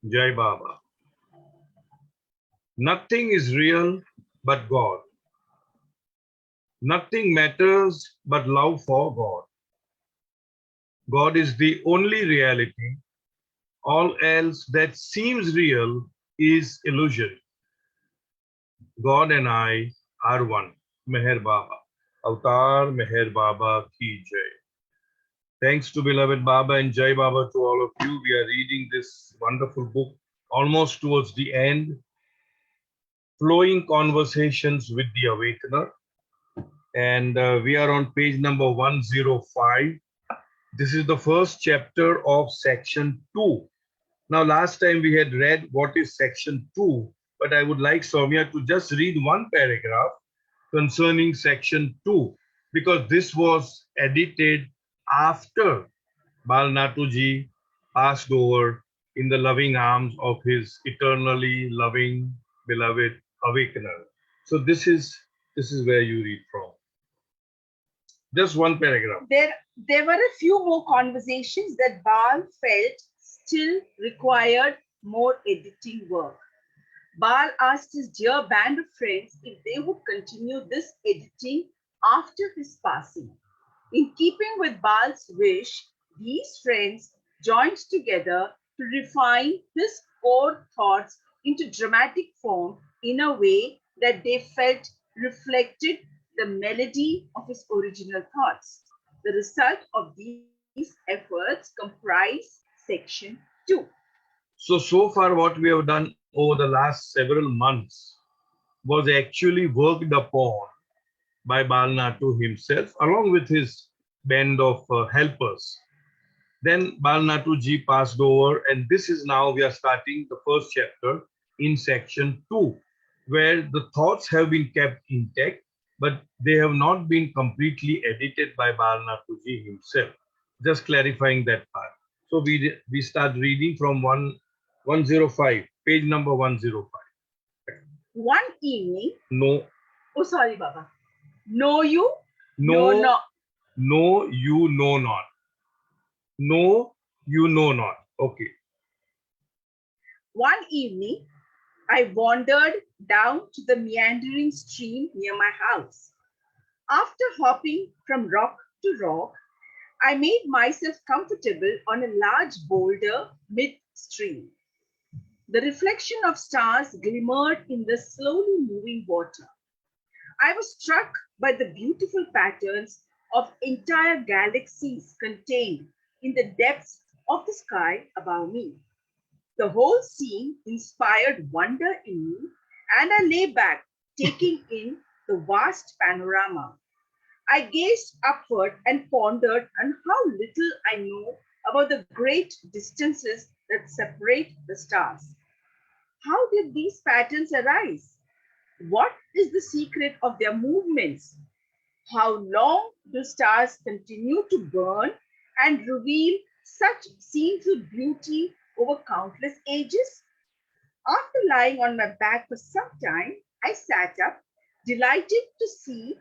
Jai Baba. Nothing is real but God. Nothing matters but love for God. God is the only reality. All else that seems real is illusory. God and I are one. Meher Baba. Avatar Meher Baba ki Jai. Thanks to beloved Baba and Jai Baba to all of you. We are reading this wonderful book almost towards the end. Flowing Conversations with the Awakener. And we are on page number 105. This is the first chapter of section 2. Now, last time we had read what is section 2, but I would like Soumya to just read one paragraph concerning section 2, because this was edited after Bal Natu ji passed over in the loving arms of his eternally loving, beloved Awakener. So this is where you read from. Just one paragraph. There were a few more conversations that Bal felt still required more editing work. Bal asked his dear band of friends if they would continue this editing after his passing. In keeping with Bal's wish, these friends joined together to refine his core thoughts into dramatic form in a way that they felt reflected the melody of his original thoughts. The result of these efforts comprise section 2. So far what we have done over the last several months was actually worked upon by Bal Natu himself along with his band of helpers. Then Bal Natu ji passed over, and this is now we are starting the first chapter in section 2, where the thoughts have been kept intact, but they have not been completely edited by Bal Natu ji himself. Just clarifying that part. So we start reading from 105, page number 105. One evening. No. Oh, sorry, Baba. Know you? No, not. No, you know not. No, you know not. Okay. One evening, I wandered down to the meandering stream near my house. After hopping from rock to rock, I made myself comfortable on a large boulder midstream. The reflection of stars glimmered in the slowly moving water. I was struck by the beautiful patterns of entire galaxies contained in the depths of the sky above me. The whole scene inspired wonder in me, and I lay back, taking in the vast panorama. I gazed upward and pondered on how little I know about the great distances that separate the stars. How did these patterns arise? What is the secret of their movements? How long do stars continue to burn and reveal such scenes of beauty over countless ages? After lying on my back for some time, I sat up, delighted to see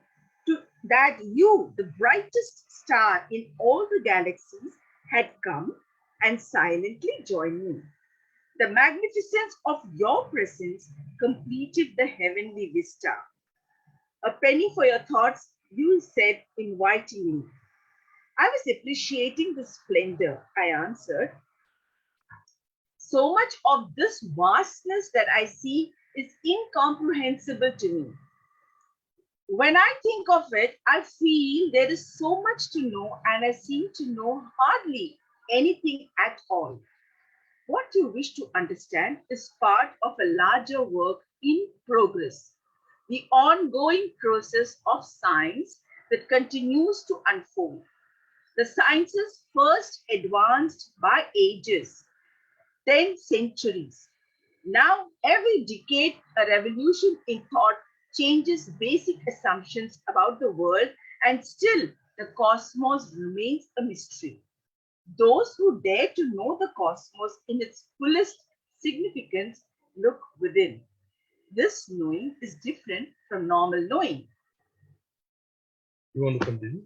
that you, the brightest star in all the galaxies, had come and silently joined me. The magnificence of your presence completed the heavenly vista. A penny for your thoughts, you said invitingly. I was appreciating the splendor, I answered. So much of this vastness that I see is incomprehensible to me. When I think of it, I feel there is so much to know, and I seem to know hardly anything at all. What you wish to understand is part of a larger work in progress, the ongoing process of science that continues to unfold. The sciences first advanced by ages, then centuries. Now, every decade, a revolution in thought changes basic assumptions about the world, and still the cosmos remains a mystery. Those who dare to know the cosmos in its fullest significance look within. This knowing is different from normal knowing. You want to continue?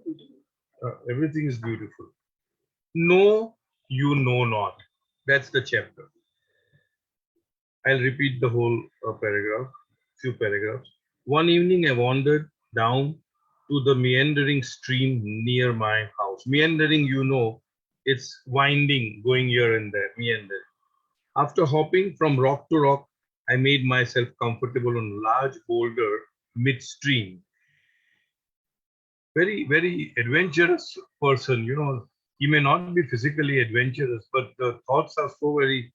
so beautiful. Everything is beautiful. Know you know not. That's the chapter. I'll repeat the whole paragraph, few paragraphs. One evening I wandered down to the meandering stream near my house. Meandering, you know, it's winding, going here and there, meander. After hopping from rock to rock, I made myself comfortable on a large boulder midstream. Very adventurous person, you know. He may not be physically adventurous, but the thoughts are so very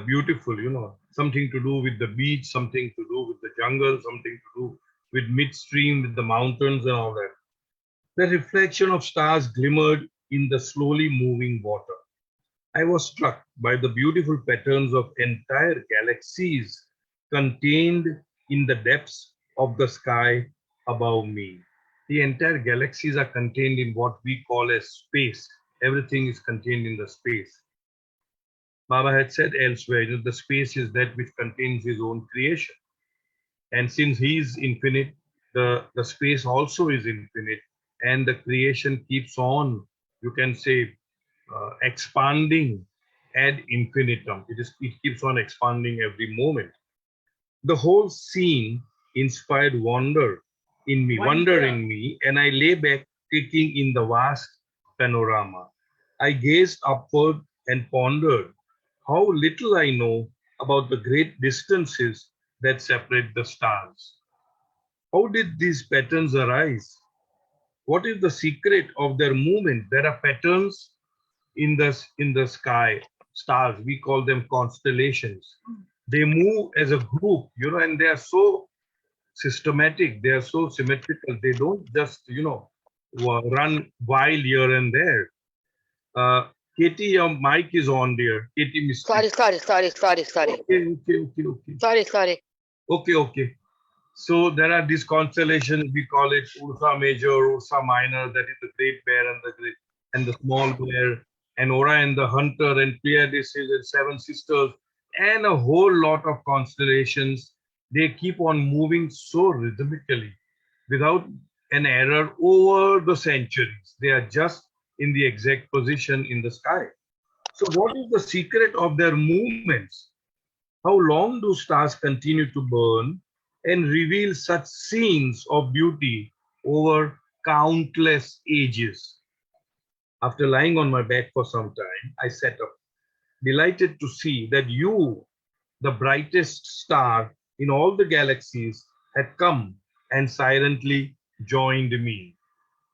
beautiful, you know, something to do with the beach, something to do with the jungle, something to do with midstream, with the mountains and all that. The reflection of stars glimmered in the slowly moving water. I was struck by the beautiful patterns of entire galaxies contained in the depths of the sky above me. The entire galaxies are contained in what we call as space. Everything is contained in the space. Baba had said elsewhere that the space is that which contains his own creation. And since he is infinite, the space also is infinite. And the creation keeps on, you can say, expanding ad infinitum. It keeps on expanding every moment. The whole scene inspired wonder Wonder. in me, and I lay back taking in the vast panorama. I gazed upward and pondered how little I know about the great distances that separate the stars. How did these patterns arise? What is the secret of their movement? There are patterns in the sky, stars. We call them constellations. They move as a group, you know, and they are so systematic. They are so symmetrical. They don't just, you know, run wild here and there. Katie, your mic is on there. Katie Mystery. Sorry. Okay. Okay. So there are these constellations. We call it Ursa Major, Ursa Minor. That is the Great Bear and the Small Bear, and Orion the Hunter, and Pleiades and Seven Sisters, and a whole lot of constellations. They keep on moving so rhythmically, without an error over the centuries. They are just in the exact position in the sky. So, what is the secret of their movements? How long do stars continue to burn and reveal such scenes of beauty over countless ages? After lying on my back for some time, I sat up, delighted to see that you, the brightest star in all the galaxies, had come and silently joined me.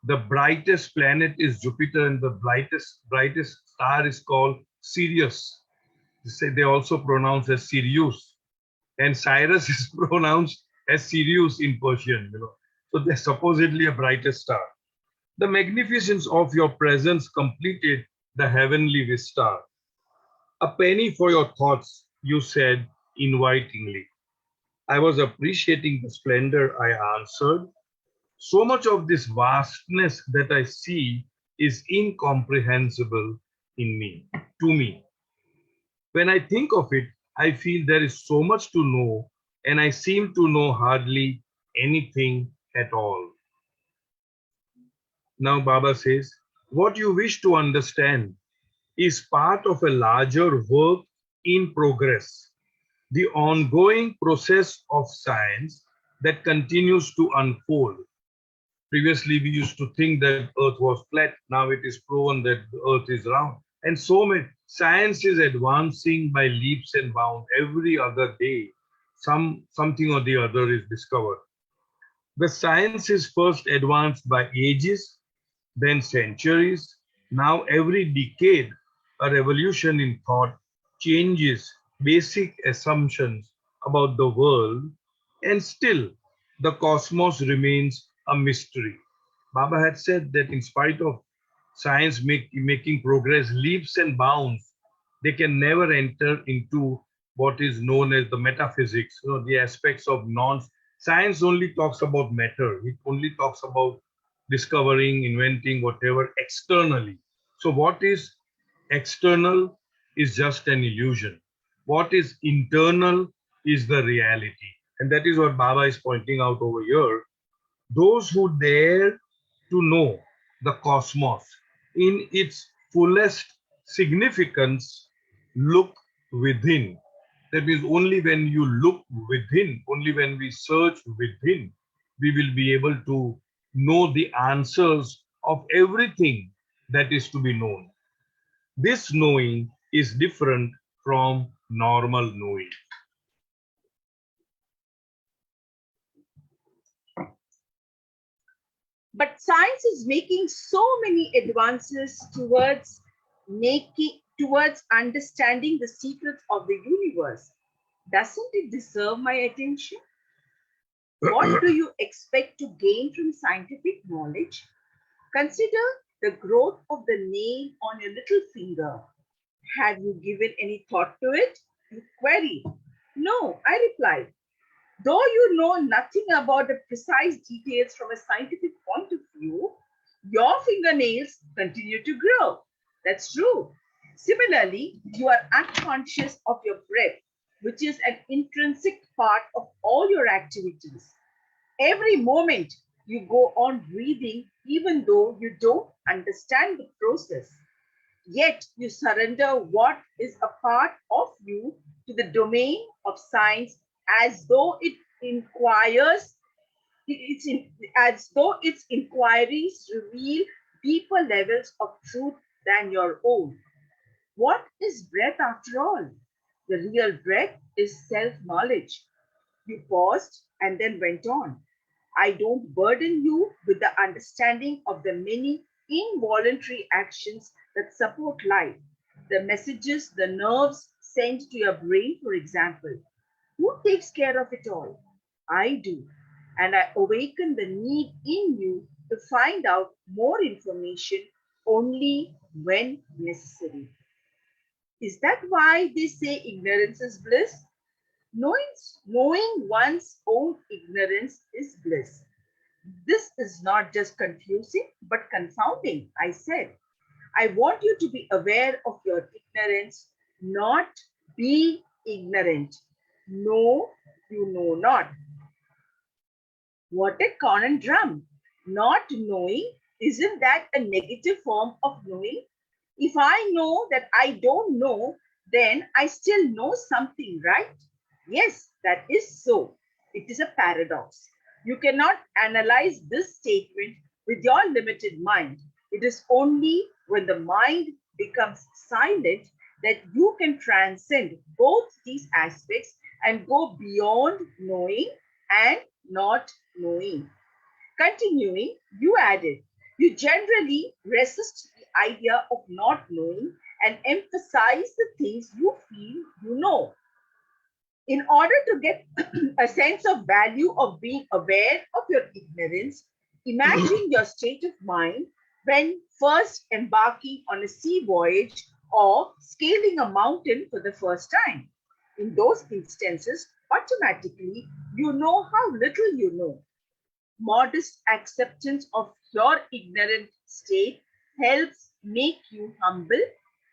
The brightest planet is Jupiter, and the brightest star is called Sirius. They also pronounce as Sirius, and Cyrus is pronounced as Sirius in Persian. You know, so they're supposedly a brightest star. The magnificence of your presence completed the heavenly vista. A penny for your thoughts, you said invitingly. I was appreciating the splendor, I answered. So much of this vastness that I see is incomprehensible to me. When I think of it, I feel there is so much to know, and I seem to know hardly anything at all. Now, Baba says, what you wish to understand is part of a larger work in progress, the ongoing process of science that continues to unfold. Previously, we used to think that Earth was flat. Now it is proven that the Earth is round. And so many science is advancing by leaps and bounds. Every other day, something or the other is discovered. The science is first advanced by ages, then centuries. Now every decade, a revolution in thought changes basic assumptions about the world, and still the cosmos remains a mystery. Baba had said that in spite of science making progress leaps and bounds, they can never enter into what is known as the metaphysics, you know, the aspects of non science only talks about matter. It only talks about discovering, inventing, whatever externally. So, what is external is just an illusion. What is internal is the reality. And that is what Baba is pointing out over here. Those who dare to know the cosmos in its fullest significance, look within. That means only when you look within, only when we search within, we will be able to know the answers of everything that is to be known. This knowing is different from normal knowing. But science is making so many advances towards understanding the secrets of the universe. Doesn't it deserve my attention? What do you expect to gain from scientific knowledge? Consider the growth of the nail on your little finger. Have you given any thought to it? You queried. No, I replied. Though you know nothing about the precise details from a scientific point of view, your fingernails continue to grow. That's true. Similarly, you are unconscious of your breath, which is an intrinsic part of all your activities. Every moment you go on breathing, even though you don't understand the process. Yet you surrender what is a part of you to the domain of science as though it inquires as though its inquiries reveal deeper levels of truth than your own. What is breath after all? The real breath is self-knowledge. You paused and then went on. I don't burden you with the understanding of the many involuntary actions that support life. The messages the nerves send to your brain, for example. Who takes care of it all? I do. And I awaken the need in you to find out more information only when necessary. Is that why they say ignorance is bliss? Knowing one's own ignorance is bliss. This is not just confusing, but confounding, I said. I want you to be aware of your ignorance, not be ignorant. Know you know not. What a conundrum. Not knowing, isn't that a negative form of knowing? If I know that I don't know, then I still know something, right? Yes, that is so. It is a paradox. You cannot analyze this statement with your limited mind. It is only when the mind becomes silent that you can transcend both these aspects and go beyond knowing and not knowing. Continuing, you added, you generally resist the idea of not knowing and emphasize the things you feel you know. In order to get a sense of value of being aware of your ignorance, imagine your state of mind when first embarking on a sea voyage or scaling a mountain for the first time. In those instances, automatically you know how little you know. Modest acceptance of your ignorant state helps make you humble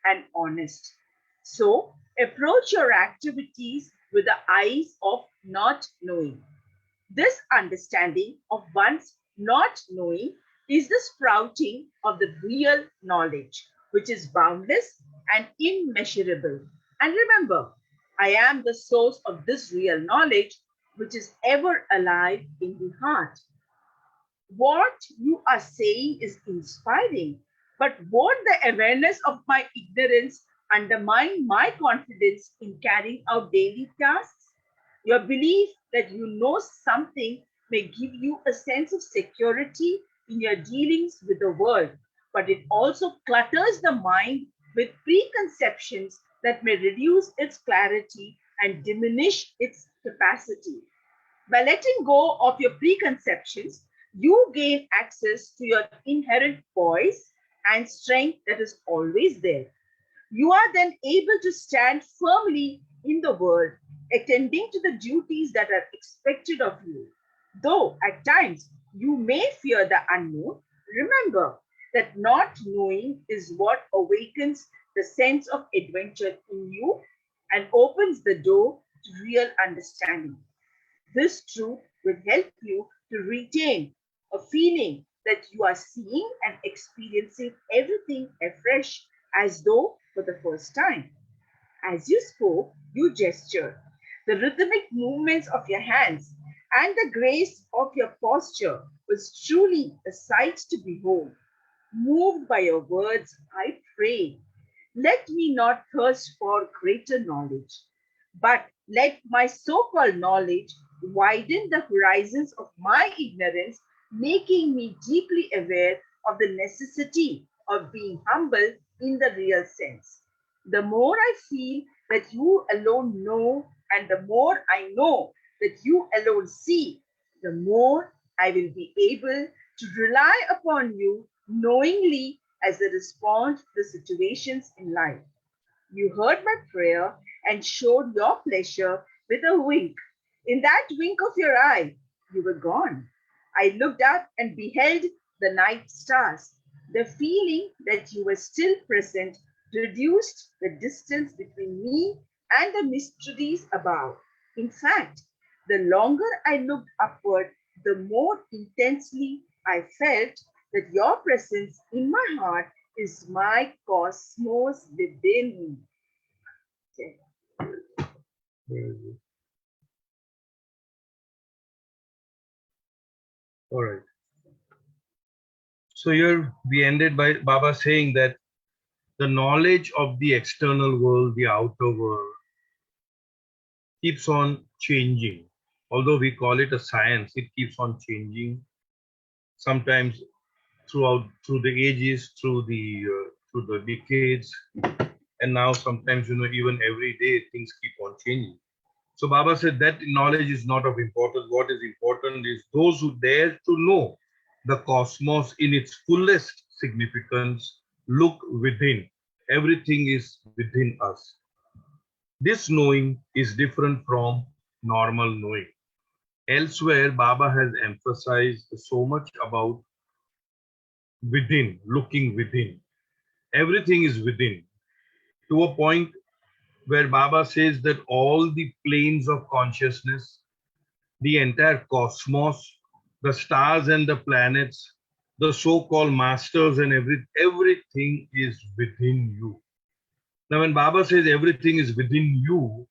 and honest. So, approach your activities with the eyes of not knowing. This understanding of one's not knowing is the sprouting of the real knowledge, which is boundless and immeasurable. And remember, I am the source of this real knowledge, which is ever alive in the heart. What you are saying is inspiring, but won't the awareness of my ignorance undermine my confidence in carrying out daily tasks? Your belief that you know something may give you a sense of security in your dealings with the world, but it also clutters the mind with preconceptions that may reduce its clarity and diminish its capacity. By letting go of your preconceptions, you gain access to your inherent voice and strength that is always there. You are then able to stand firmly in the world, attending to the duties that are expected of you. Though at times you may fear the unknown, remember that not knowing is what awakens the sense of adventure in you and opens the door to real understanding. This truth will help you to retain a feeling that you are seeing and experiencing everything afresh as though for the first time. As you spoke, you gestured. The rhythmic movements of your hands and the grace of your posture was truly a sight to behold. Moved by your words, I pray, let me not thirst for greater knowledge, but let my so called knowledge widen the horizons of my ignorance, making me deeply aware of the necessity of being humble in the real sense. The more I feel that you alone know, and the more I know that you alone see, the more I will be able to rely upon you knowingly as a response to the situations in life. You heard my prayer and showed your pleasure with a wink. In that wink of your eye, you were gone. I looked up and beheld the night stars. The feeling that you were still present reduced the distance between me and the mysteries above. In fact, the longer I looked upward, the more intensely I felt that your presence in my heart is my cosmos within me. Okay. Very good. All right. So here we ended by Baba saying that the knowledge of the external world, the outer world, keeps on changing. Although we call it a science, it keeps on changing. Sometimes through the ages, through the decades, and now sometimes even every day things keep on changing. So Baba said that knowledge is not of importance. What is important is those who dare to know the cosmos in its fullest significance, look within. Everything is within us. This knowing is different from normal knowing. Elsewhere, Baba has emphasized so much about within, looking within. Everything is within, to a point where Baba says that all the planes of consciousness, the entire cosmos, the stars and the planets, the so-called masters and everything is within you. Now, when Baba says everything is within you,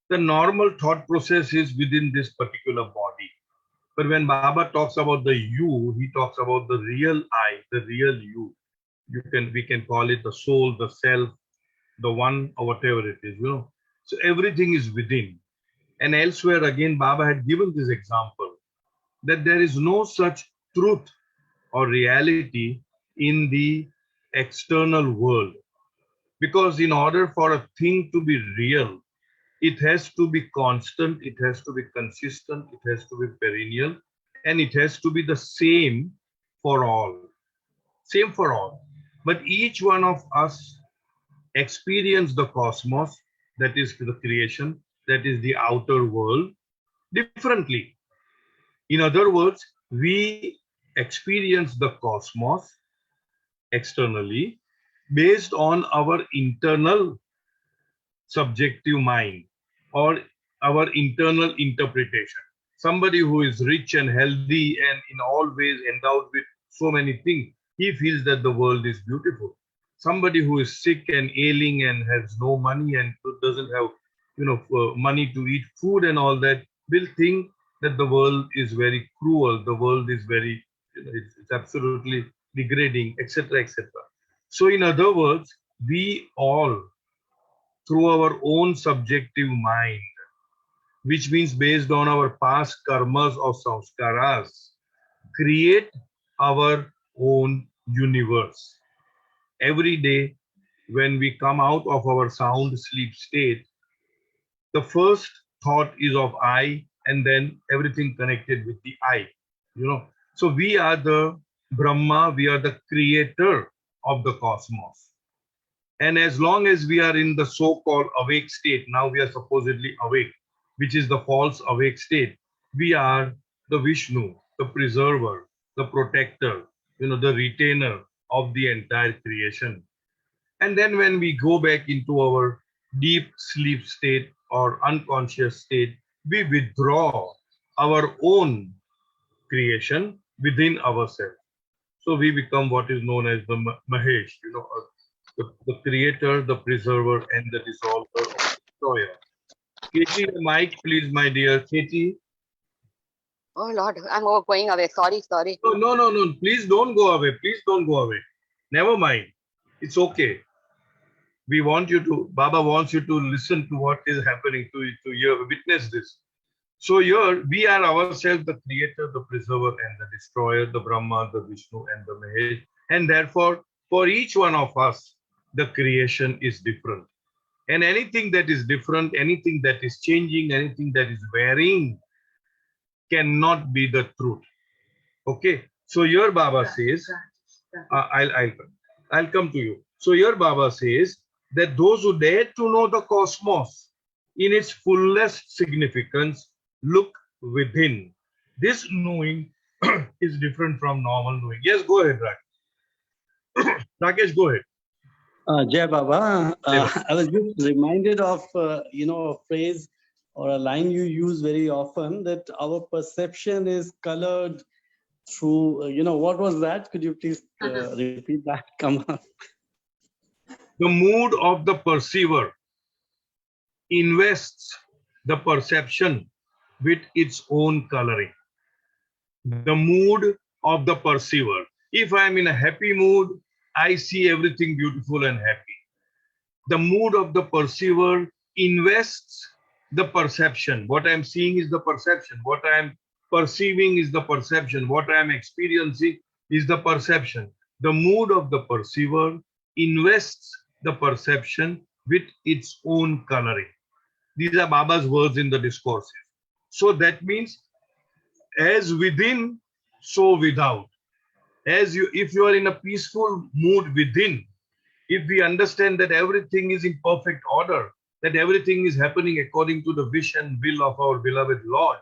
the normal thought process is within this particular body. But when Baba talks about the you, he talks about the real I, the real you. We can call it the soul, the self, the one, or whatever it is. So everything is within. And elsewhere again, Baba had given this example that there is no such truth or reality in the external world. Because in order for a thing to be real, it has to be constant, it has to be consistent, it has to be perennial, and it has to be the same for all. Same for all. But each one of us experience the cosmos, that is the creation, that is the outer world, differently. In other words, we experience the cosmos externally based on our internal subjective mind or our internal interpretation. Somebody who is rich and healthy and in all ways endowed with so many things, he feels that the world is beautiful. Somebody who is sick and ailing and has no money and doesn't have money to eat food and all that will think that the world is very cruel, the world is very it's absolutely degrading, etc., etc. So in other words, we all, through our own subjective mind, which means based on our past karmas or samskaras, create our own universe. Every day, when we come out of our sound sleep state, the first thought is of I, and then everything connected with the I. So we are the Brahma, we are the creator of the cosmos. And as long as we are in the so-called awake state, now we are supposedly awake, which is the false awake state, we are the Vishnu, the preserver, the protector, the retainer of the entire creation. And then when we go back into our deep sleep state or unconscious state, we withdraw our own creation within ourselves. So we become what is known as the Mahesh, the creator, the preserver, and the dissolver of the destroyer. Katie, the mic, please, my dear. Katie. Oh Lord, I'm going away. Sorry. No, no, no, no. Please don't go away. Please don't go away. Never mind. It's okay. We want you to, Baba wants you to listen to what is happening, to hear, witness this. So here we are ourselves the creator, the preserver, and the destroyer, the Brahma, the Vishnu, and the Mahesh. And therefore, for each one of us, the creation is different. And anything that is different, anything that is changing, anything that is varying cannot be the truth. Okay. So your Baba says, I'll come to you. So your Baba says that those who dare to know the cosmos in its fullest significance look within. This knowing is different from normal knowing. Yes, go ahead, Rakesh. Rakesh, go ahead. Jai Baba, I was just reminded of a phrase or a line you use very often, that our perception is colored through, what was that? Could you please repeat that? Come on. The mood of the perceiver invests the perception with its own coloring. The mood of the perceiver. If I am in a happy mood, I see everything beautiful and happy. The mood of the perceiver invests the perception. What I am seeing is the perception. What I am perceiving is the perception. What I am experiencing is the perception. The mood of the perceiver invests the perception with its own coloring. These are Baba's words in the discourses. So that means as within, so without. If you are in a peaceful mood within, if we understand that everything is in perfect order, that everything is happening according to the wish and will of our beloved Lord,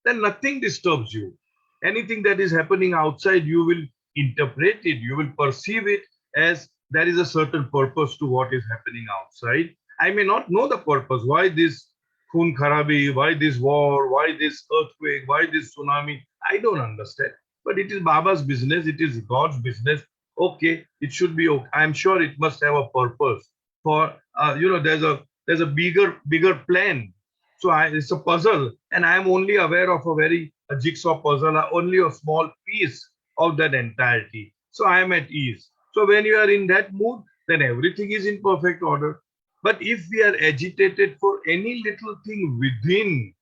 then nothing disturbs you. Anything that is happening outside, you will interpret it, you will perceive it as there is a certain purpose to what is happening outside. I may not know the purpose, why this khun kharabi, why this war, why this earthquake, why this tsunami, I don't understand. But it is Baba's business, it is God's business. Okay, it should be okay. I'm sure it must have a purpose. For there's a bigger plan. So it's a puzzle, and I am only aware of a jigsaw puzzle, only a small piece of that entirety. So I am at ease. So when you are in that mood, then everything is in perfect order. But if we are agitated for any little thing within,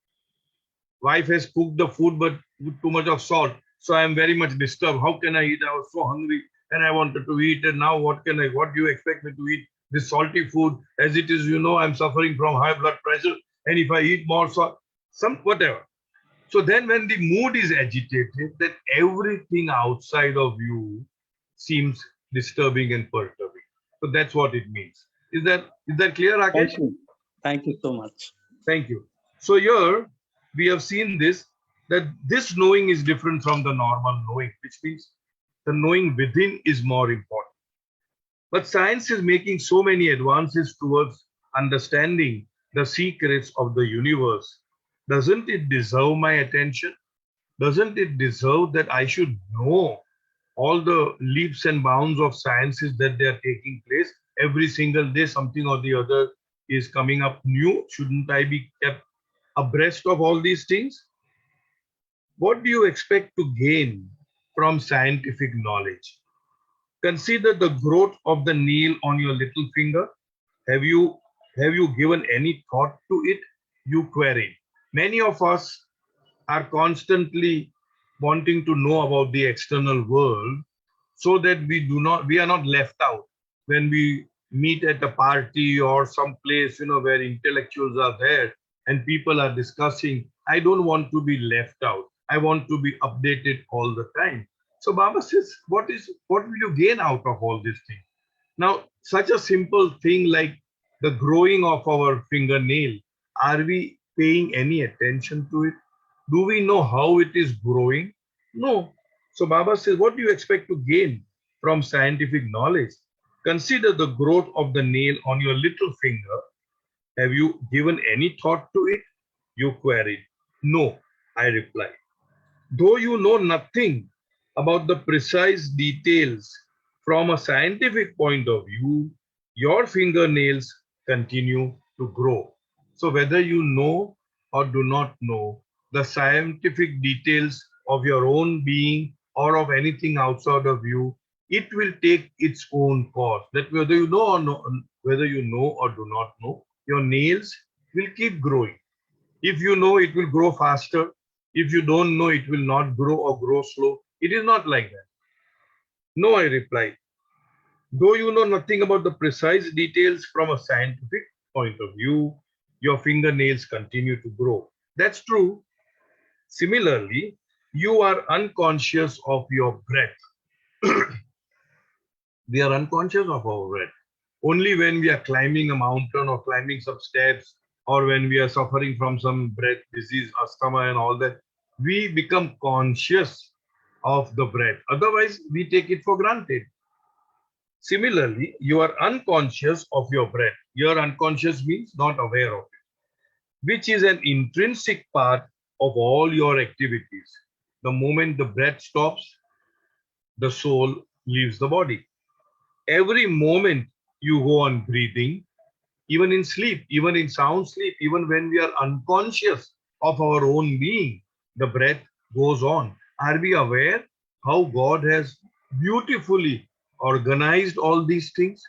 wife has cooked the food but with too much of salt, so I am very much disturbed. How can I eat? I was so hungry and I wanted to eat, and now what do you expect me to eat? This salty food, as it is, I'm suffering from high blood pressure, and if I eat more salt, whatever. So then when the mood is agitated, then everything outside of you seems disturbing and perturbing. So that's what it means. Is that clear, Rakesh? Thank you so much. Thank you. So here we have seen that this knowing is different from the normal knowing, which means the knowing within is more important. But science is making so many advances towards understanding the secrets of the universe. Doesn't it deserve my attention? Doesn't it deserve that I should know all the leaps and bounds of sciences that they are taking place? Every single day, something or the other is coming up new. Shouldn't I be kept abreast of all these things? What do you expect to gain from scientific knowledge? Consider the growth of the nail on your little finger. Have you given any thought to it? You queried. Many of us are constantly wanting to know about the external world so that we are not left out when we meet at a party or some place, where intellectuals are there and people are discussing. I don't want to be left out. I want to be updated all the time. So Baba says, what will you gain out of all this thing? Now, such a simple thing like the growing of our fingernail, are we paying any attention to it? Do we know how it is growing? No. So Baba says, what do you expect to gain from scientific knowledge? Consider the growth of the nail on your little finger. Have you given any thought to it? You queried. No, I replied. Though you know nothing, about the precise details from a scientific point of view, your fingernails continue to grow. So whether you know or do not know the scientific details of your own being or of anything outside of you, it will take its own course. That whether you know or no, whether you know or do not know, your nails will keep growing. If you know, it will grow faster. If you don't know, it will not grow or grow slow. It is not like that. No, I replied. Though you know nothing about the precise details from a scientific point of view, your fingernails continue to grow. That's true. Similarly, you are unconscious of your breath. We are unconscious of our breath. Only when we are climbing a mountain or climbing some steps, or when we are suffering from some breath disease, asthma and all that, we become conscious of the breath. Otherwise, we take it for granted. Similarly, you are unconscious of your breath. Your unconscious means not aware of it, which is an intrinsic part of all your activities. The moment the breath stops, the soul leaves the body. Every moment you go on breathing, even in sleep, even in sound sleep, even when we are unconscious of our own being, the breath goes on. Are we aware how God has beautifully organized all these things?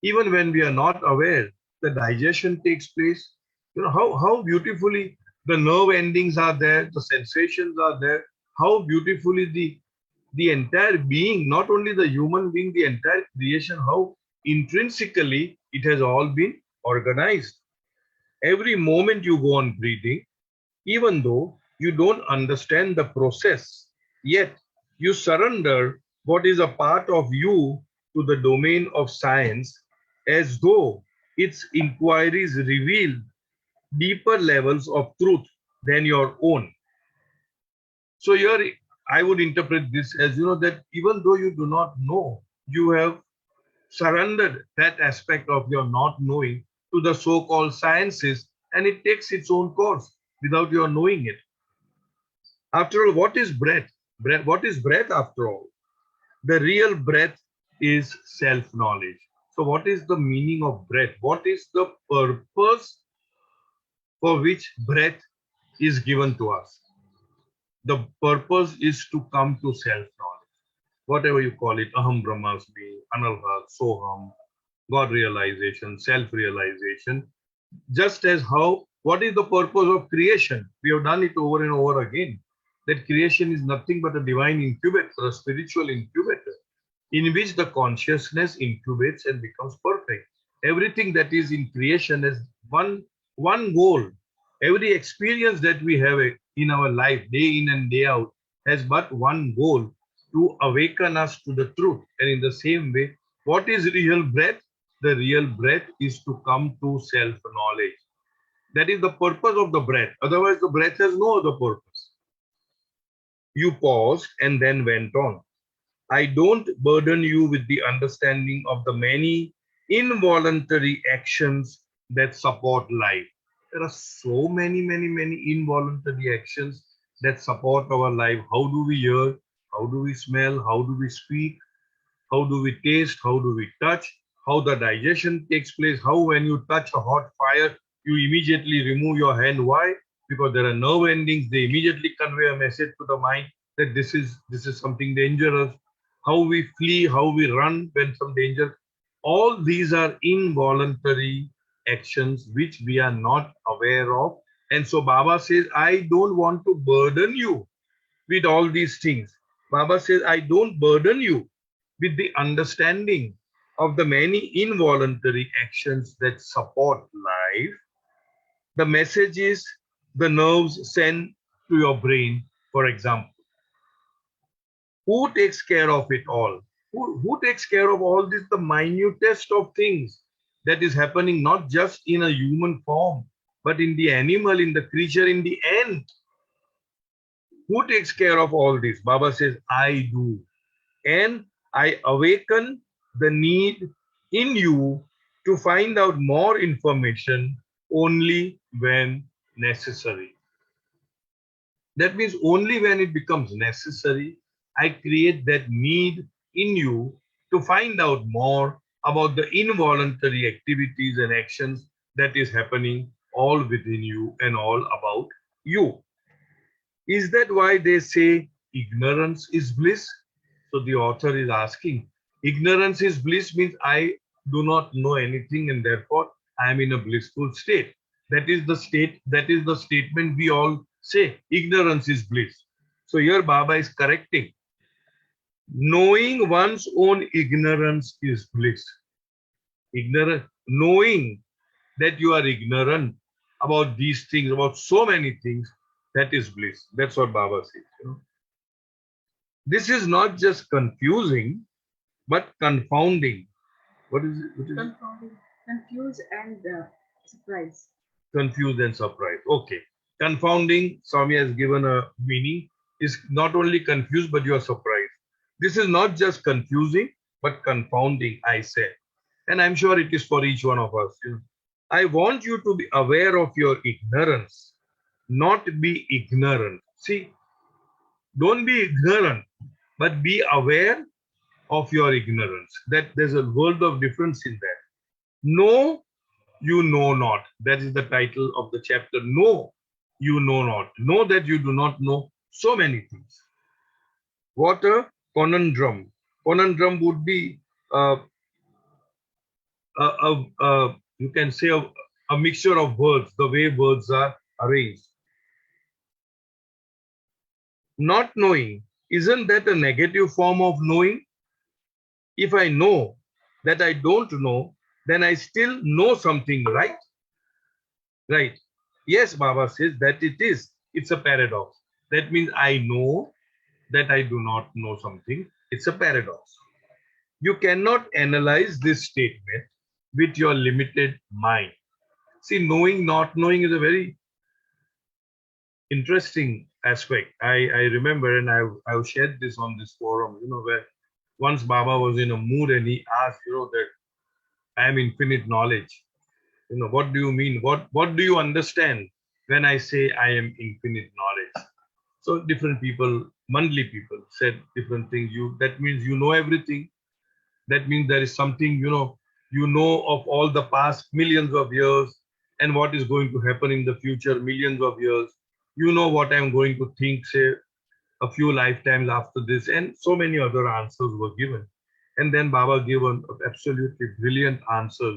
Even when we are not aware, the digestion takes place. You know how beautifully the nerve endings are there, the sensations are there, how beautifully the entire being, not only the human being, the entire creation, how intrinsically it has all been organized. Every moment you go on breathing, even though you don't understand the process, yet you surrender what is a part of you to the domain of science, as though its inquiries reveal deeper levels of truth than your own. So here I would interpret this as, that even though you do not know, you have surrendered that aspect of your not knowing to the so-called sciences, and it takes its own course without your knowing it. After all, what is breath? What is breath after all? The real breath is self-knowledge. So what is the meaning of breath? What is the purpose for which breath is given to us? The purpose is to come to self-knowledge. Whatever you call it, aham brahmasmi, analha, soham, God realization, self-realization. Just as what is the purpose of creation? We have done it over and over again. That creation is nothing but a divine incubator, a spiritual incubator, in which the consciousness incubates and becomes perfect. Everything that is in creation has one goal. Every experience that we have in our life, day in and day out, has but one goal: to awaken us to the truth. And in the same way, what is real breath? The real breath is to come to self-knowledge. That is the purpose of the breath. Otherwise, the breath has no other purpose. You paused and then went on. I don't burden you with the understanding of the many involuntary actions that support life. There are so many, many, many involuntary actions that support our life. How do we hear? How do we smell? How do we speak? How do we taste? How do we touch? How the digestion takes place? How when you touch a hot fire, you immediately remove your hand. Why? Because there are nerve endings. They immediately convey a message to the mind that this is something dangerous. How we flee, how we run when some danger. All these are involuntary actions which we are not aware of. And so Baba says, I don't want to burden you with all these things. Baba says, I don't burden you with the understanding of the many involuntary actions that support life. The message is the nerves send to your brain, for example. Who takes care of it all? Who takes care of all this, the minutest of things that is happening, not just in a human form, but in the animal, in the creature, in the ant? Who takes care of all this? Baba says, I do. And I awaken the need in you to find out more information only when necessary. That means only when it becomes necessary, I create that need in you to find out more about the involuntary activities and actions that is happening all within you and all about you. Is that why they say ignorance is bliss? So the author is asking, ignorance is bliss means I do not know anything and therefore I am in a blissful state. That is the state, that is the statement we all say, ignorance is bliss. So here Baba is correcting. Knowing one's own ignorance is bliss. Ignorant, knowing that you are ignorant about these things, about so many things, that is bliss. That's what Baba says. This is not just confusing, but confounding. What is it? What is Confounding, confused and surprised. Confused and surprised. Okay. Confounding, Swami has given a meaning, is not only confused, but you are surprised. This is not just confusing, but confounding, I said. And I'm sure it is for each one of us. I want you to be aware of your ignorance, not be ignorant. See, don't be ignorant, but be aware of your ignorance. That there's a world of difference in that. Know you know not. That is the title of the chapter. Know you know not. Know that you do not know so many things. What a conundrum. Conundrum would be you can say a mixture of words, the way words are arranged. Not knowing, isn't that a negative form of knowing? If I know that I don't know, then I still know something, right? Right. Yes, Baba says that it is. It's a paradox. That means I know that I do not know something. It's a paradox. You cannot analyze this statement with your limited mind. See, knowing, not knowing is a very interesting aspect. I remember, and I've shared this on this forum, where once Baba was in a mood and he asked, that I am infinite knowledge. What do you mean? What do you understand when I say I am infinite knowledge? So different people, monthly people said different things. That means you know everything. That means there is something, you know of all the past millions of years and what is going to happen in the future millions of years. You know what I'm going to think, say, a few lifetimes after this, and so many other answers were given. And then Baba gave an absolutely brilliant answer,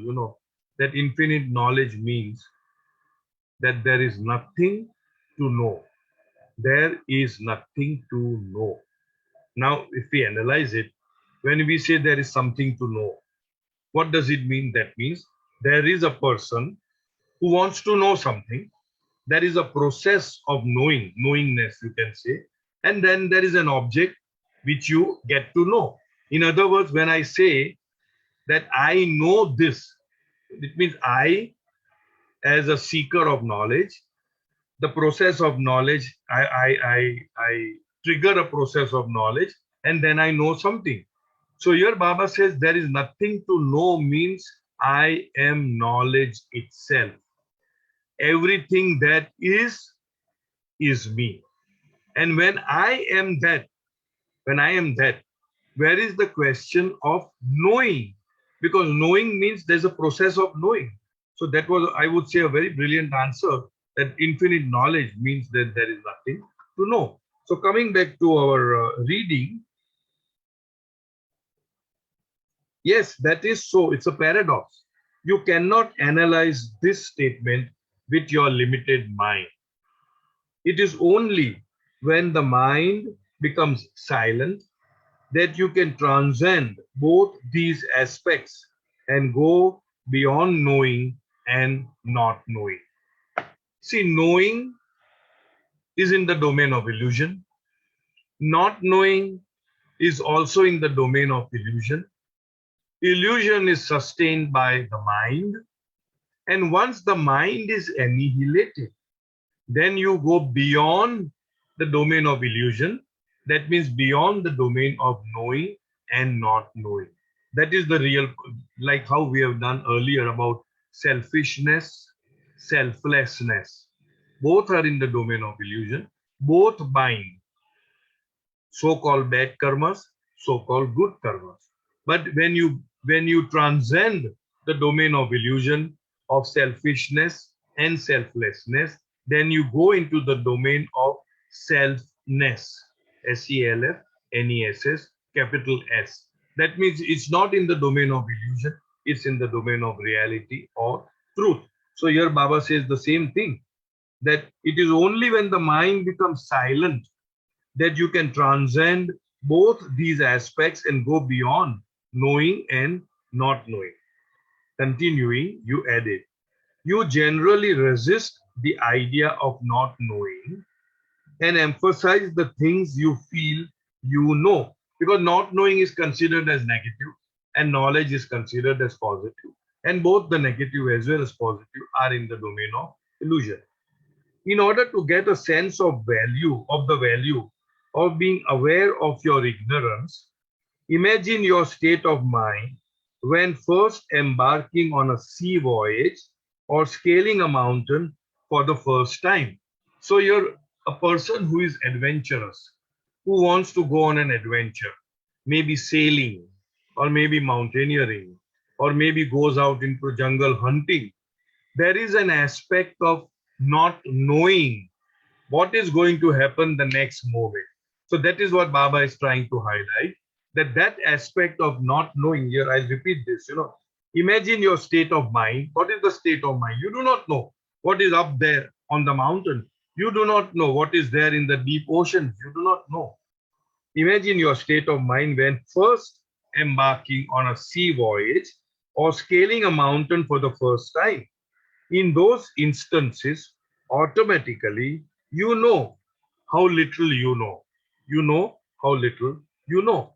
that infinite knowledge means that there is nothing to know. There is nothing to know. Now, if we analyze it, when we say there is something to know, what does it mean? That means there is a person who wants to know something. There is a process of knowing, knowingness, you can say. And then there is an object which you get to know. In other words, when I say that I know this, it means I, as a seeker of knowledge, the process of knowledge, I trigger a process of knowledge, and then I know something. So here Baba says there is nothing to know means I am knowledge itself. Everything that is me. And when I am that, where is the question of knowing? Because knowing means there's a process of knowing. So that was, I would say, a very brilliant answer, that infinite knowledge means that there is nothing to know. So coming back to our reading, yes, that is so. It's a paradox. You cannot analyze this statement with your limited mind. It is only when the mind becomes silent that you can transcend both these aspects and go beyond knowing and not knowing. See, knowing is in the domain of illusion. Not knowing is also in the domain of illusion. Illusion is sustained by the mind. And once the mind is annihilated, then you go beyond the domain of illusion. That means beyond the domain of knowing and not knowing. That is the real, like how we have done earlier about selfishness, selflessness. Both are in the domain of illusion. Both bind. so-called bad karmas, so-called good karmas. But when you transcend the domain of illusion, of selfishness and selflessness, then you go into the domain of selfness, selfness, capital S. That means it's not in the domain of illusion, it's in the domain of reality or truth. So here Baba says the same thing, that it is only when the mind becomes silent that you can transcend both these aspects and go beyond knowing and not knowing. Continuing, you added, you generally resist the idea of not knowing and emphasize the things you feel you know, because not knowing is considered as negative and knowledge is considered as positive, and both the negative as well as positive are in the domain of illusion. In order to get a sense of the value of being aware of your ignorance, imagine your state of mind when first embarking on a sea voyage or scaling a mountain for the first time. So you're a person who is adventurous, who wants to go on an adventure, maybe sailing, or maybe mountaineering, or maybe goes out into jungle hunting. There is an aspect of not knowing what is going to happen the next moment. So that is what Baba is trying to highlight, that aspect of not knowing. Here I'll repeat this, imagine your state of mind. What is the state of mind? You do not know what is up there on the mountain. You do not know what is there in the deep ocean. You do not know. Imagine your state of mind when first embarking on a sea voyage or scaling a mountain for the first time. In those instances, automatically, you know how little you know. You know how little you know.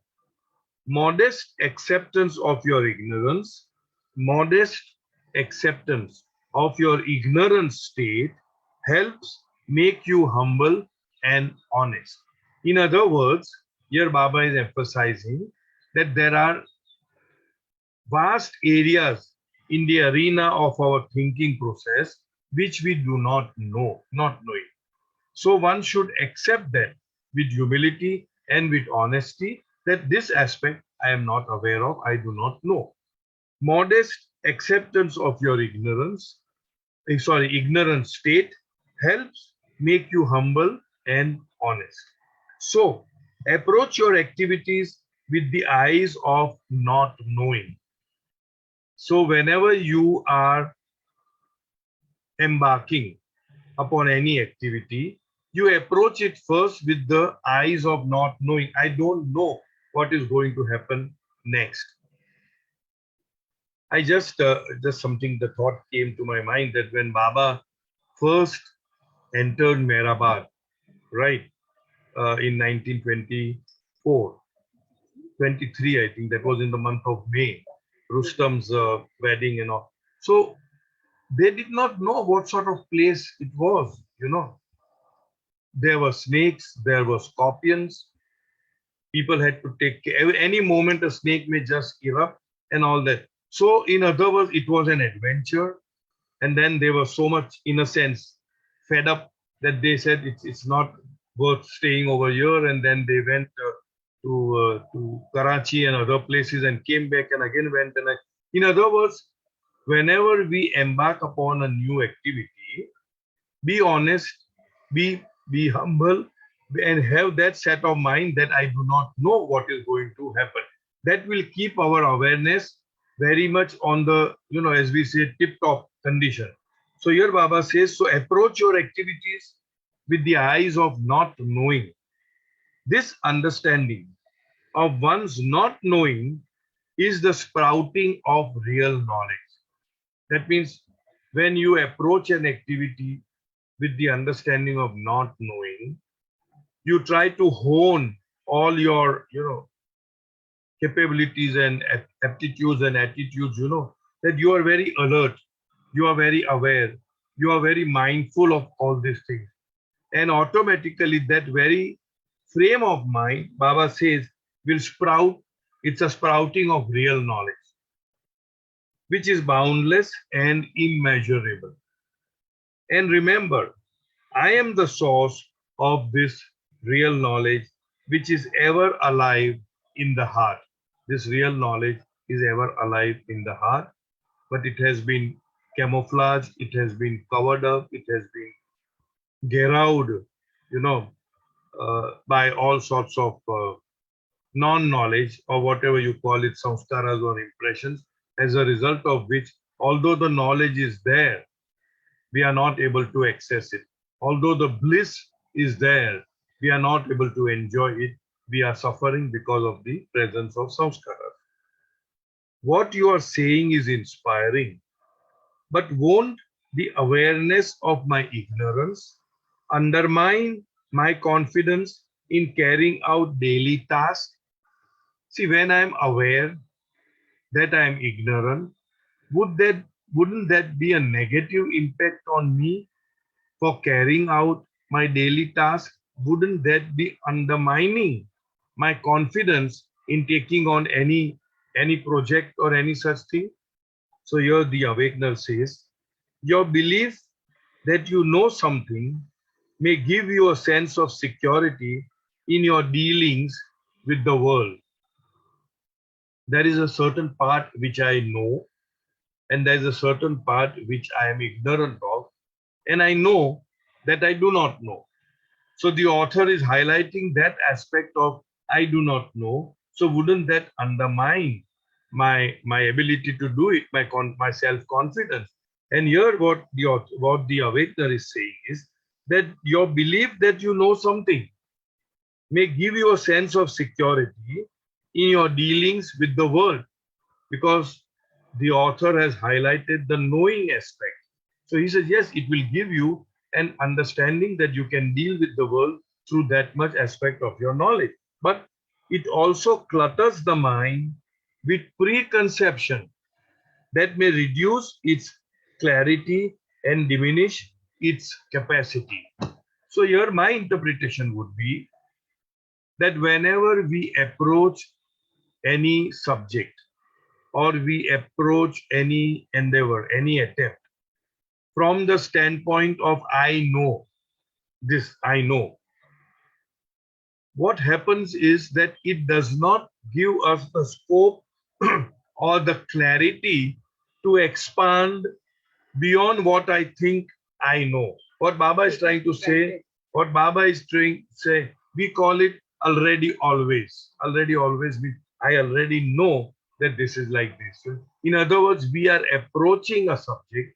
Modest acceptance of your ignorance, modest acceptance of your ignorant state helps make you humble and honest. In other words, here Baba is emphasizing that there are vast areas in the arena of our thinking process which we do not know, not knowing. So one should accept that with humility and with honesty, that this aspect I am not aware of, I do not know. Modest acceptance of your ignorant state helps make you humble and honest. So approach your activities with the eyes of not knowing. So whenever you are embarking upon any activity, you approach it first with the eyes of not knowing. I don't know what is going to happen next. I just something, the thought came to my mind that when Baba first entered Mehrabad, right, in 1924, 23, I think that was in the month of May, Rustam's wedding and all. So they did not know what sort of place it was, There were snakes, there were scorpions. People had to take care. Any moment a snake may just erupt and all that. So in other words, it was an adventure. And then they were so much, in a sense, fed up that they said it's not worth staying over here. And then they went to Karachi and other places and came back and again went. In other words, whenever we embark upon a new activity, be honest, be humble, and have that set of mind that I do not know what is going to happen. That will keep our awareness very much on the, as we say, tip-top condition. So here Baba says, so approach your activities with the eyes of not knowing. This understanding of one's not knowing is the sprouting of real knowledge. That means when you approach an activity with the understanding of not knowing, you try to hone all your, capabilities and aptitudes and attitudes, that you are very alert, you are very aware, you are very mindful of all these things. And automatically that very frame of mind, Baba says, will sprout. It's a sprouting of real knowledge, which is boundless and immeasurable. And remember, I am the source of this real knowledge which is ever alive in the heart. This real knowledge is ever alive in the heart, but it has been camouflaged, it has been covered up, it has been geared, by all sorts of non-knowledge or whatever you call it, samskaras or impressions, as a result of which, although the knowledge is there, we are not able to access it. Although the bliss is there, we are not able to enjoy it. We are suffering because of the presence of samskaras. What you are saying is inspiring, but won't the awareness of my ignorance undermine my confidence in carrying out daily tasks? See, when I am aware that I am ignorant, wouldn't that be a negative impact on me for carrying out my daily task? Wouldn't that be undermining my confidence in taking on any project or any such thing? So here the awakener says, your belief that you know something may give you a sense of security in your dealings with the world. There is a certain part which I know, and there is a certain part which I am ignorant of, and I know that I do not know. So the author is highlighting that aspect of I do not know. So wouldn't that undermine my ability to do it, my self-confidence? And here what the awakener is saying is that your belief that you know something may give you a sense of security in your dealings with the world, because the author has highlighted the knowing aspect. So he says, yes, it will give you an understanding that you can deal with the world through that much aspect of your knowledge. But it also clutters the mind with preconception that may reduce its clarity and diminish its capacity. So here my interpretation would be that whenever we approach any subject or we approach any endeavor, any attempt from the standpoint of I know, this I know, what happens is that it does not give us the scope or the clarity to expand beyond what I think I know. What Baba is trying to say, we call it already always. Already always means I already know that this is like this. So in other words, we are approaching a subject,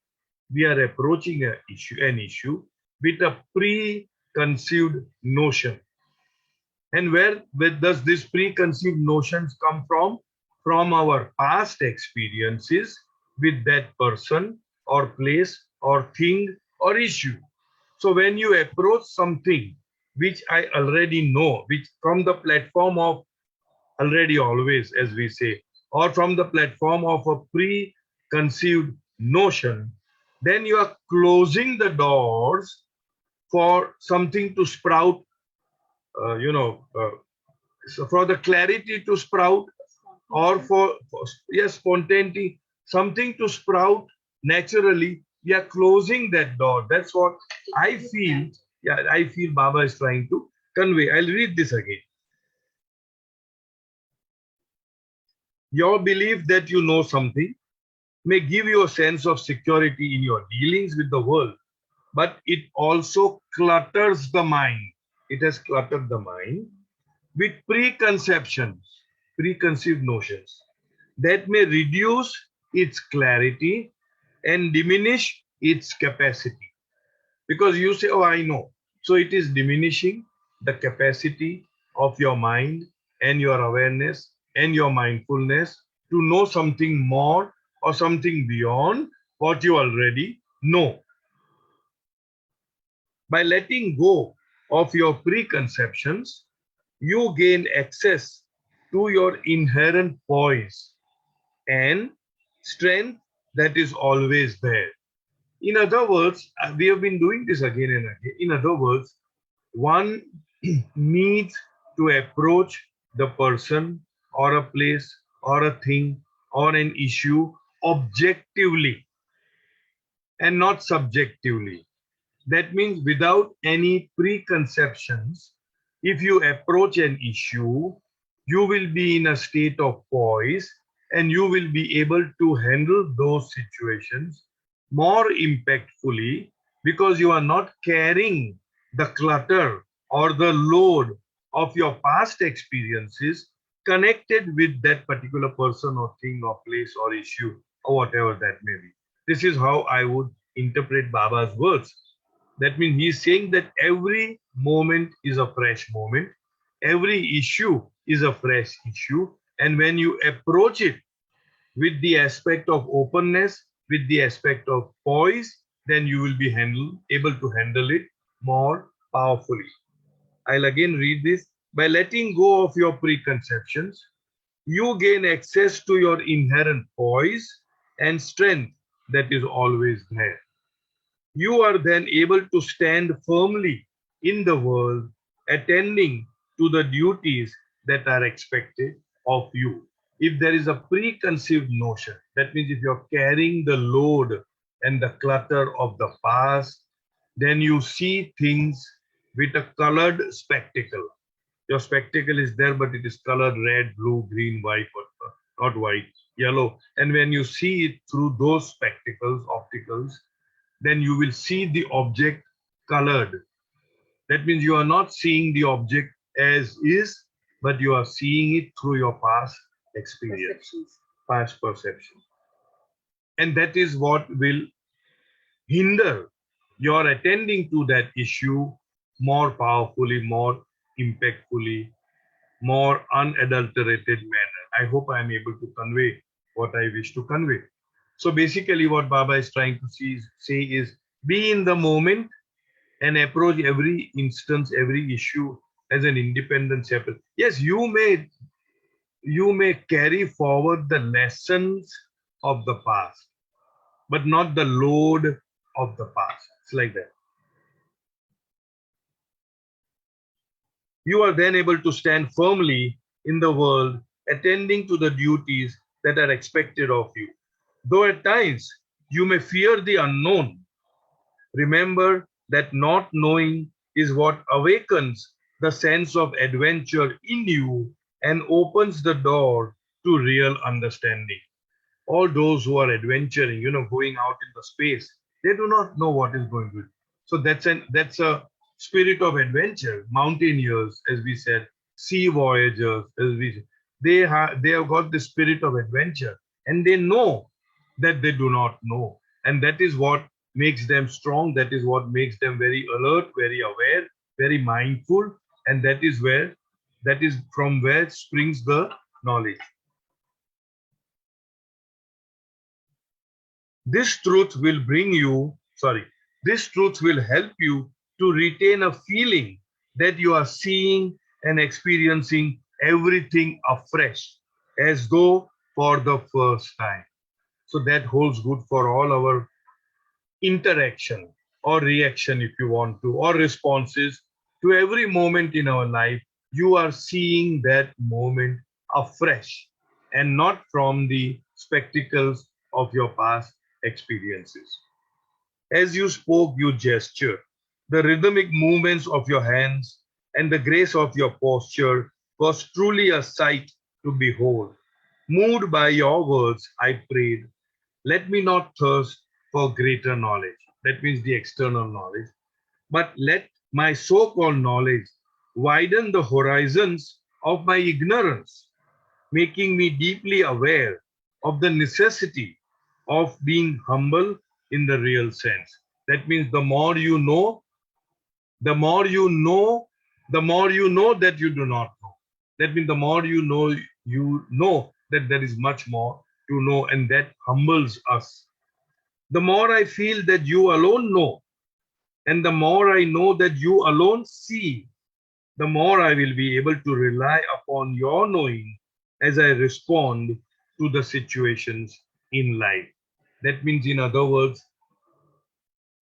we are approaching an issue with a preconceived notion. And where does this preconceived notions come from? From our past experiences with that person or place or thing or issue. So when you approach something which I already know, which from the platform of already always, as we say, or from the platform of a preconceived notion, then you are closing the doors for something to sprout, so for the clarity to sprout, or for yes, spontaneity, something to sprout naturally. We are closing that door. That's what I feel. Yeah, I feel Baba is trying to convey. I'll read this again. Your belief that you know something may give you a sense of security in your dealings with the world, but it also clutters the mind. It has cluttered the mind with preconceptions, preconceived notions that may reduce its clarity and diminish its capacity. Because you say, oh, I know. So it is diminishing the capacity of your mind and your awareness and your mindfulness to know something more or something beyond what you already know. By letting go of your preconceptions, you gain access to your inherent poise and strength that is always there. In other words, we have been doing this again and again. In other words, one needs to approach the person or a place or a thing or an issue objectively and not subjectively. That means without any preconceptions, If you approach an issue, you will be in a state of poise and you will be able to handle those situations more impactfully because you are not carrying the clutter or the load of your past experiences connected with that particular person or thing or place or issue or whatever that may be. This is how I would interpret Baba's words. That means he's saying that every moment is a fresh moment, every issue is a fresh issue, and when you approach it with the aspect of openness, with the aspect of poise, then you will be able to handle it more powerfully. I'll again read this. By letting go of your preconceptions, you gain access to your inherent poise and strength that is always there. You are then able to stand firmly in the world, attending to the duties that are expected of you. If there is a preconceived notion, that means if you're carrying the load and the clutter of the past, then you see things with a colored spectacle. Your spectacle is there, but it is colored red, blue, green, white, not white, yellow. And when you see it through those spectacles, opticals, then you will see the object colored. That means you are not seeing the object as is, but you are seeing it through your past experience, past perception. And that is what will hinder your attending to that issue more powerfully, more impactfully, more unadulterated manner. I hope I am able to convey what I wish to convey. So basically what Baba is trying to say is be in the moment and approach every instance, every issue as an independent separate. Yes, you may carry forward the lessons of the past, but not the load of the past. It's like that. You are then able to stand firmly in the world, attending to the duties that are expected of you. Though at times you may fear the unknown, remember that not knowing is what awakens the sense of adventure in you and opens the door to real understanding. All those who are adventuring, going out in the space, they do not know what is going to. So that's a spirit of adventure. Mountaineers, as we said, sea voyagers, as we said, they have got the spirit of adventure, and they know that they do not know, and that is what makes them strong. That is what makes them very alert, very aware, very mindful, and that is from where springs the knowledge. This truth will help you to retain a feeling that you are seeing and experiencing everything afresh, as though for the first time. So that holds good for all our interaction or reaction, if you want to, or responses to every moment in our life. You are seeing that moment afresh and not from the spectacles of your past experiences. As you spoke, you gestured. The rhythmic movements of your hands and the grace of your posture was truly a sight to behold. Moved by your words, I prayed, let me not thirst for greater knowledge. That means the external knowledge. But let my so-called knowledge widen the horizons of my ignorance, making me deeply aware of the necessity of being humble in the real sense. That means the more you know, the more you know, the more you know that you do not know. That means the more you know that there is much more to know, and that humbles us. The more I feel that you alone know, and the more I know that you alone see, the more I will be able to rely upon your knowing as I respond to the situations in life. That means, in other words,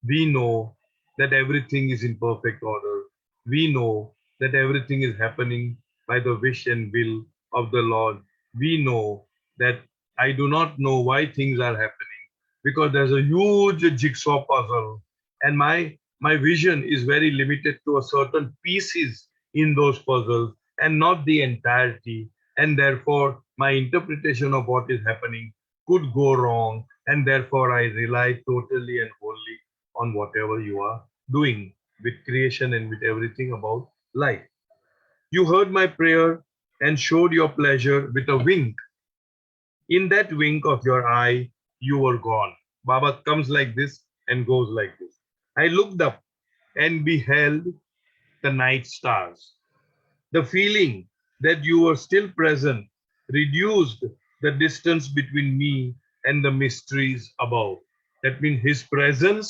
we know that everything is in perfect order. We know that everything is happening by the wish and will of the Lord. We know that I do not know why things are happening because there's a huge jigsaw puzzle, and my vision is very limited to a certain pieces in those puzzles and not the entirety. And therefore, my interpretation of what is happening could go wrong. And therefore, I rely totally and wholly on whatever you are doing with creation and with everything about life. You heard my prayer and showed your pleasure with a wink. In that wink of your eye, you were gone. Baba comes like this and goes like this. I looked up and beheld the night stars. The feeling that you were still present reduced the distance between me and the mysteries above. That means his presence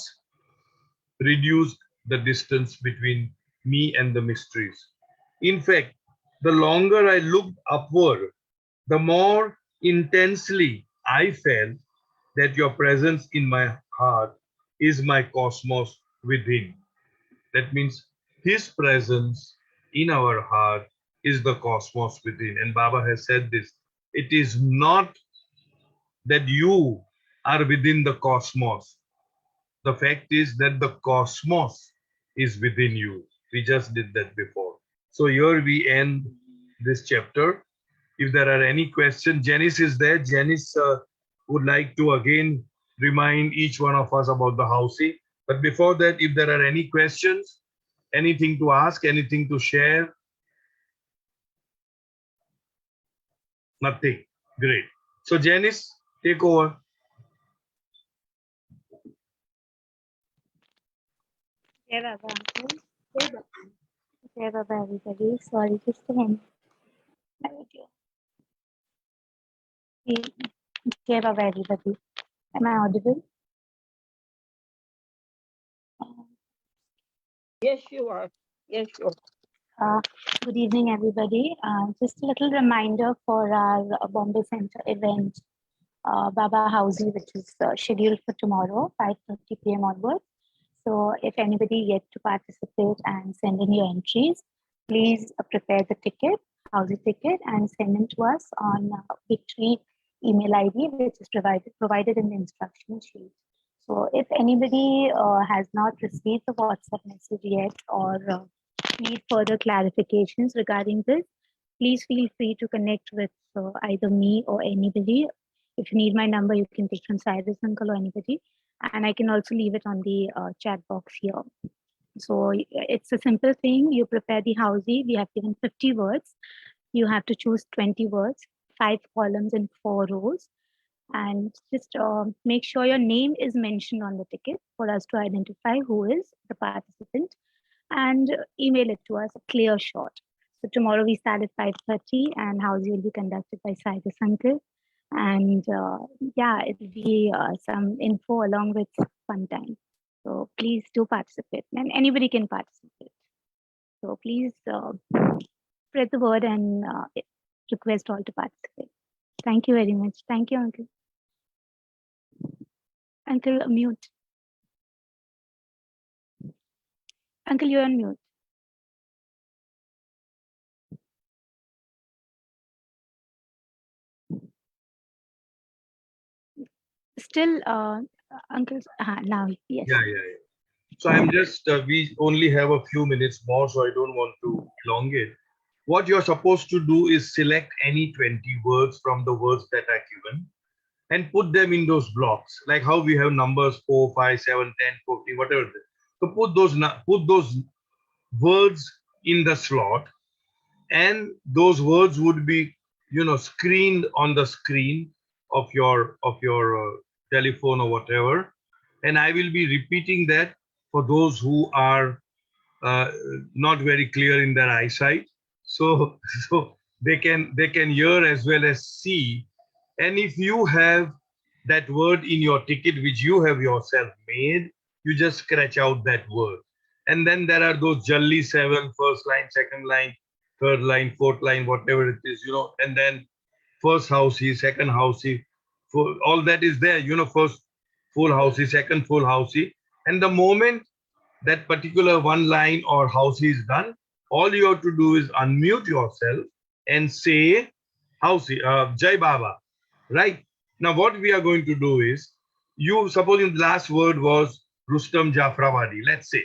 reduced the distance between me and the mysteries. In fact, the longer I looked upward, the more intensely I felt that your presence in my heart is my cosmos within. That means his presence in our heart is the cosmos within. And Baba has said this. It is not that you are within the cosmos. The fact is that the cosmos is within you. We just did that before. So here we end this chapter. If there are any questions, Janice is there. Janice would like to again remind each one of us about the housing. But before that, if there are any questions, anything to ask, anything to share? Nothing. Great. So Janice, take over. Jai Baba Uncle. Jai Baba everybody. Sorry, just a minute. My video. Jai Baba everybody. Am I audible? Yes, you are. Yes, you are. Good evening, everybody. Just a little reminder for our Bombay Center event, Baba Housey, which is scheduled for tomorrow, 5:30 p.m. onwards. So if anybody yet to participate and send in your entries, please prepare the ticket, Housey ticket, and send it to us on Victory email ID, which is provided in the instruction sheet. So if anybody has not received the WhatsApp message yet or need further clarifications regarding this, please feel free to connect with either me or anybody. If you need my number, you can take from Cyrus Uncle or anybody. And I can also leave it on the chat box here. So it's a simple thing. You prepare the housey. We have given 50 words. You have to choose 20 words, 5 columns and 4 rows. And just make sure your name is mentioned on the ticket for us to identify who is the participant, and email it to us, a clear shot. So tomorrow we start at 5:30 and housey will be conducted by Cyrus Uncle. And yeah, it will be some info along with fun time. So please do participate, and anybody can participate. So please spread the word and request all to participate. Thank you very much. Thank you, Uncle. Uncle, mute. Uncle, you're on mute. Still, Uncle, now, yes. Yeah. So I'm just, we only have a few minutes more, so I don't want to elongate. What you're supposed to do is select any 20 words from the words that are given and put them in those blocks, like how we have numbers 4, 5, 7, 10, 14, whatever it is. So put those words in the slot, and those words would be, screened on the screen of your telephone or whatever. And I will be repeating that for those who are not very clear in their eyesight, so they can hear as well as see. And if you have that word in your ticket which you have yourself made, you just scratch out that word. And then there are those Jalli 7, first line, second line, third line, fourth line, whatever it is, and then first housey, second housey, all that is there, first full housey, second full housey. And the moment that particular one line or housey is done, all you have to do is unmute yourself and say housey, Jai Baba, right? Now what we are going to do is, you supposing the last word was Rustam Jafrawadi, let's say.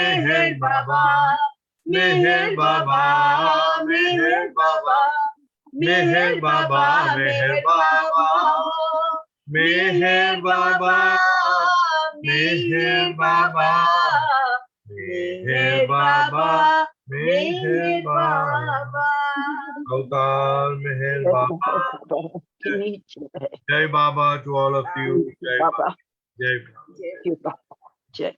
Meher Baba, Meher Baba, Meher Baba, Meher Baba, Meher Baba, Meher Baba, Meher Baba, Meher Baba, Meher Baba, Avtar Meher Baba. Jai Baba to all of you. Jai Baba. Jai Baba. Jai you, Baba. Jai.